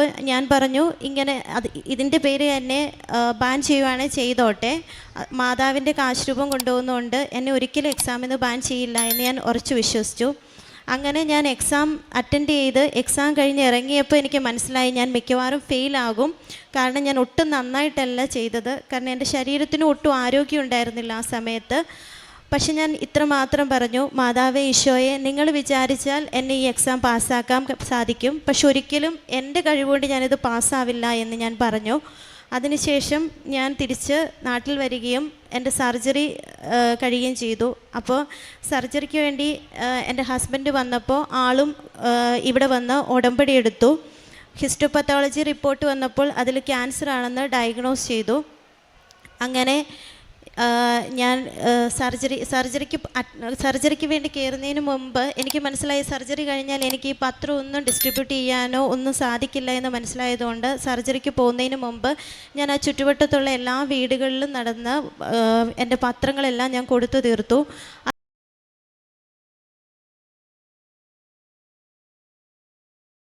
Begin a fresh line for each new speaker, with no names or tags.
അപ്പോൾ ഞാൻ പറഞ്ഞു ഇങ്ങനെ ഇതിൻ്റെ പേര് എന്നെ ബാൻ ചെയ്യുവാണെങ്കിൽ ചെയ്തോട്ടെ, മാതാവിൻ്റെ കാശ് കൊണ്ടുപോകുന്നതുകൊണ്ട് എന്നെ ഒരിക്കലും എക്സാമിൽ നിന്ന് ബാൻ ചെയ്യില്ല എന്ന് ഞാൻ ഉറച്ചു വിശ്വസിച്ചു. അങ്ങനെ ഞാൻ എക്സാം അറ്റൻഡ് ചെയ്ത് എക്സാം കഴിഞ്ഞ് ഇറങ്ങിയപ്പോൾ എനിക്ക് മനസ്സിലായി ഞാൻ മിക്കവാറും ഫെയിലാകും. കാരണം ഞാൻ ഒട്ടും നന്നായിട്ടല്ല ചെയ്തത്. കാരണം എൻ്റെ ശരീരത്തിന് ഒട്ടും ആരോഗ്യം ഉണ്ടായിരുന്നില്ല ആ സമയത്ത്. പക്ഷെ ഞാൻ ഇത്ര മാത്രം പറഞ്ഞു, മാതാവേ ഈശോയെ, നിങ്ങൾ വിചാരിച്ചാൽ എന്നെ ഈ എക്സാം പാസ്സാക്കാൻ സാധിക്കും, പക്ഷെ ഒരിക്കലും എൻ്റെ കഴിവുകൊണ്ട് ഞാനിത് പാസ്സാവില്ല എന്ന് ഞാൻ പറഞ്ഞു. അതിനുശേഷം ഞാൻ തിരിച്ച് നാട്ടിൽ വരികയും എൻ്റെ സർജറി കഴിയുകയും ചെയ്തു. അപ്പോൾ സർജറിക്ക് വേണ്ടി എൻ്റെ ഹസ്ബൻഡ് വന്നപ്പോൾ ആളും ഇവിടെ വന്ന് ഉടമ്പടി എടുത്തു. ഹിസ്റ്റോപത്തോളജി റിപ്പോർട്ട് വന്നപ്പോൾ അതിൽ ക്യാൻസർ ആണെന്ന് ഡയഗ്നോസ് ചെയ്തു. അങ്ങനെ ഞാൻ സർജറിക്ക് വേണ്ടി കയറുന്നതിന് മുമ്പ് എനിക്ക് മനസ്സിലായി സർജറി കഴിഞ്ഞാൽ എനിക്ക് ഈ പത്രം ഒന്നും ഡിസ്ട്രിബ്യൂട്ട് ചെയ്യാനോ ഒന്നും സാധിക്കില്ല എന്ന് മനസ്സിലായതുകൊണ്ട് സർജറിക്ക് പോകുന്നതിന് മുമ്പ് ഞാൻ ആ ചുറ്റുവട്ടത്തുള്ള എല്ലാ വീടുകളിലും നടന്ന് എൻ്റെ പത്രങ്ങളെല്ലാം ഞാൻ കൊടുത്തു തീർത്തു.